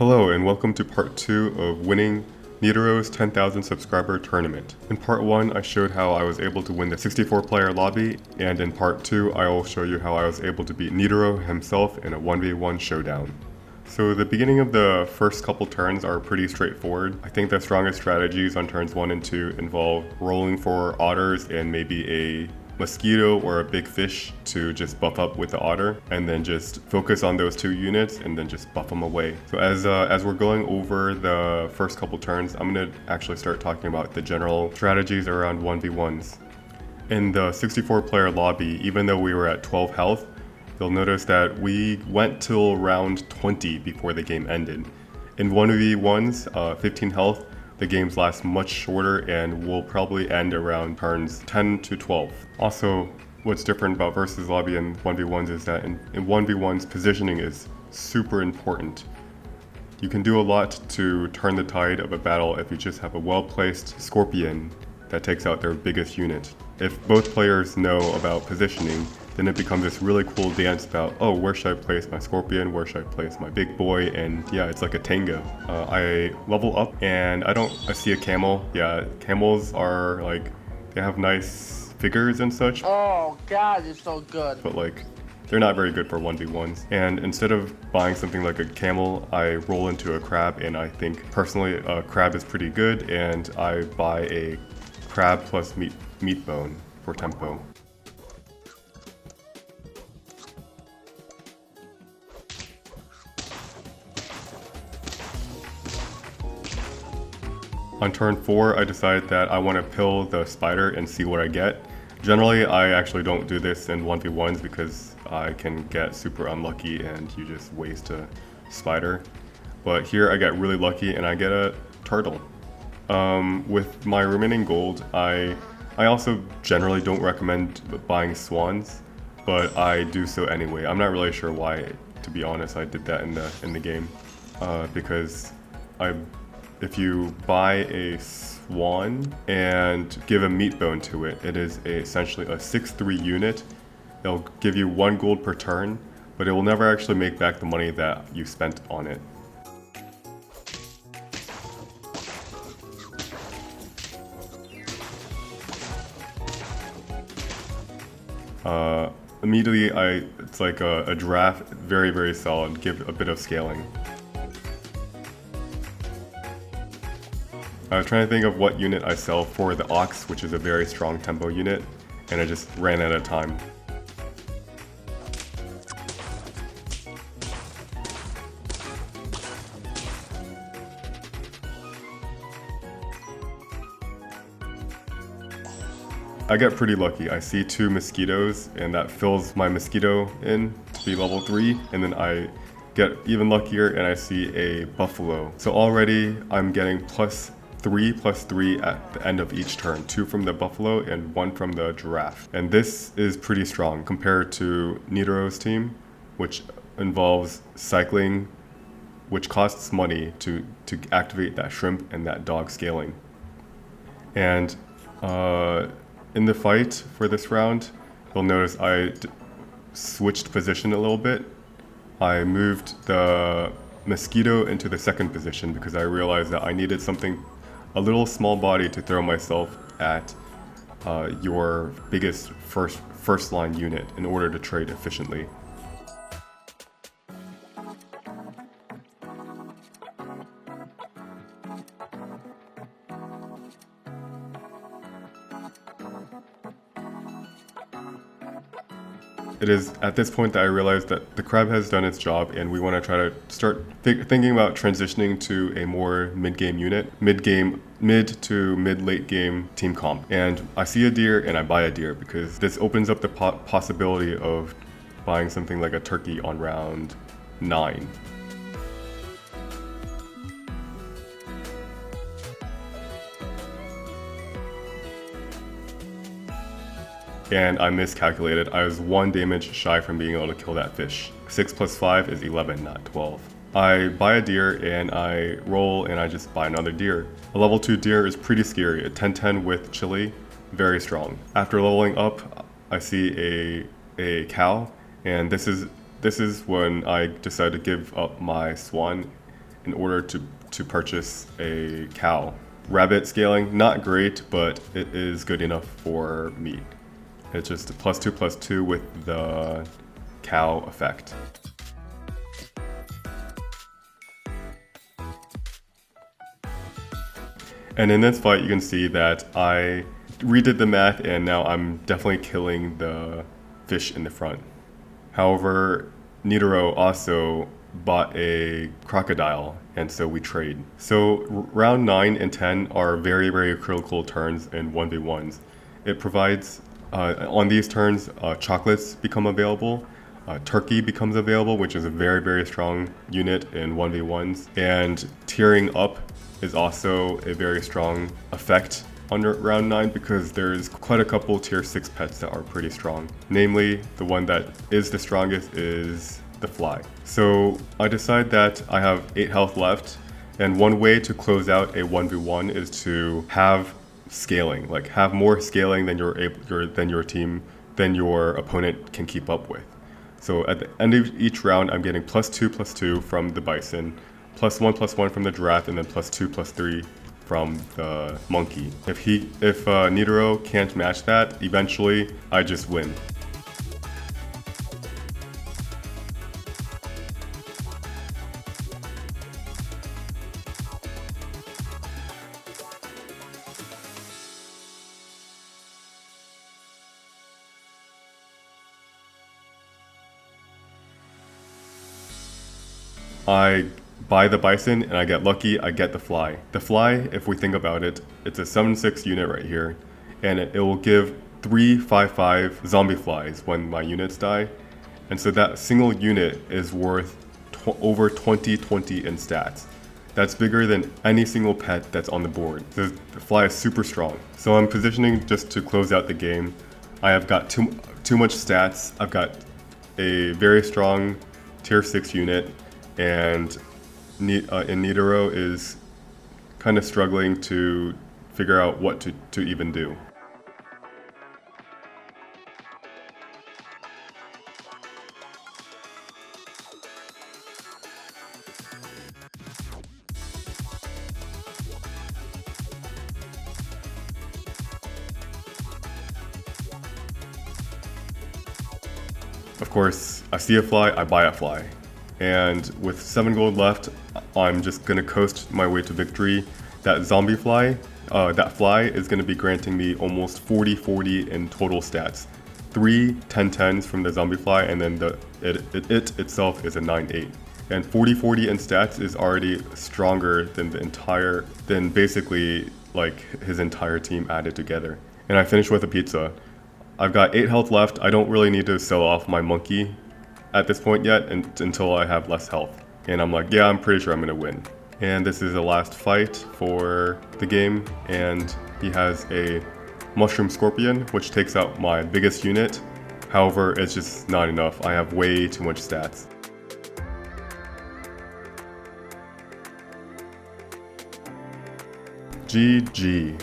Hello and welcome to part 2 of winning Neetoro's 10,000 subscriber tournament. In part 1 I showed how I was able to win the 64 player lobby, and in part 2 I will show you how I was able to beat Neetoro himself in a 1v1 showdown. So the beginning of the first couple turns are pretty straightforward. I think the strongest strategies on turns 1 and 2 involve rolling for otters and maybe a mosquito or a big fish to just buff up with the otter, and then just focus on those two units and then just buff them away. So as we're going over the first couple turns, I'm gonna actually start talking about the general strategies around 1v1s. In the 64 player lobby, even though we were at 12 health, you'll notice that we went till round 20 before the game ended. In 1v1s, 15 health, the games last much shorter and will probably end around turns 10 to 12. Also, what's different about versus lobby and 1v1s is that in 1v1s, positioning is super important. You can do a lot to turn the tide of a battle if you just have a well-placed scorpion that takes out their biggest unit. If both players know about positioning, then it becomes this really cool dance about, oh, where should I place my scorpion, where should I place my big boy, and yeah, it's like a tango. I level up and I see a camel. Yeah, camels are like, they have nice figures and such. Oh god, it's so good. But like, they're not very good for 1v1s. And instead of buying something like a camel, I roll into a crab, and I think personally a crab is pretty good, and I buy a crab plus meat bone for tempo. On turn 4, I decide that I want to pill the spider and see what I get. Generally, I actually don't do this in 1v1s because I can get super unlucky and you just waste a spider. But here I get really lucky and I get a turtle. With my remaining gold, I also generally don't recommend buying swans, but I do so anyway. I'm not really sure why, to be honest, I did that in the game, because if you buy a swan and give a meat bone to it, it is essentially a 6-3 unit. It'll give you 1 gold per turn, but it will never actually make back the money that you spent on it. Immediately, it's like a draft, very, very solid, give a bit of scaling. I was trying to think of what unit I sell for the Ox, which is a very strong tempo unit, and I just ran out of time. I get pretty lucky. I see 2 mosquitoes, and that fills my mosquito in to be level 3, and then I get even luckier and I see a buffalo. So already I'm getting +3 at the end of each turn, 2 from the buffalo and 1 from the giraffe. And this is pretty strong compared to Neetoro's team, which involves cycling, which costs money to activate that shrimp and that dog scaling. And in the fight for this round, you'll notice I switched position a little bit. I moved the mosquito into the second position because I realized that I needed something, a little small body to throw myself at your biggest first line unit in order to trade efficiently. It is at this point that I realized that the crab has done its job and we want to try to start thinking about transitioning to a more mid-game unit, mid to mid-late game team comp. And I see a deer and I buy a deer because this opens up the possibility of buying something like a turkey on round 9. And I miscalculated. I was 1 damage shy from being able to kill that fish. 6 plus 5 is 11, not 12. I buy a deer and I roll and I just buy another deer. A level 2 deer is pretty scary. A 10-10 with chili, very strong. After leveling up, I see a cow, and this is when I decide to give up my swan in order to purchase a cow. Rabbit scaling, not great, but it is good enough for me. It's just a +2/+2 with the cow effect. And in this fight, you can see that I redid the math and now I'm definitely killing the fish in the front. However, Neetoro also bought a crocodile, and so we trade. So round 9 and 10 are very, very critical turns in 1v1s. It provides, on these turns, chocolates become available. Turkey becomes available, which is a very, very strong unit in 1v1s. And tearing up is also a very strong effect under round 9 because there's quite a couple tier 6 pets that are pretty strong. Namely, the one that is the strongest is the fly. So I decide that I have 8 health left, and one way to close out a 1v1 is to have scaling, like have more scaling than your opponent can keep up with. So at the end of each round, I'm getting +2/+2 from the bison, +1/+1 from the giraffe, and then +2/+3 from the monkey. If Neetoro can't match that, eventually I just win. I buy the bison and I get lucky, I get the fly. The fly, if we think about it, it's a 7/6 unit right here, and it will give 3/5/5 zombie flies when my units die. And so that single unit is worth over 20/20 in stats. That's bigger than any single pet that's on the board. The fly is super strong. So I'm positioning just to close out the game. I have got too much stats. I've got a very strong tier 6 unit, and Neetoro is kind of struggling to figure out what to even do. Of course, I see a fly, I buy a fly. And with 7 gold left, I'm just gonna coast my way to victory. That zombie fly, that fly is gonna be granting me almost 40/40 in total stats. 3 10/10s from the zombie fly, and then it itself is a 9/8. And 40/40 in stats is already stronger than basically like his entire team added together. And I finished with a pizza. I've got 8 health left. I don't really need to sell off my monkey at this point yet until I have less health. And I'm like, yeah, I'm pretty sure I'm gonna win. And this is the last fight for the game, and he has a mushroom scorpion, which takes out my biggest unit. However, it's just not enough. I have way too much stats. GG.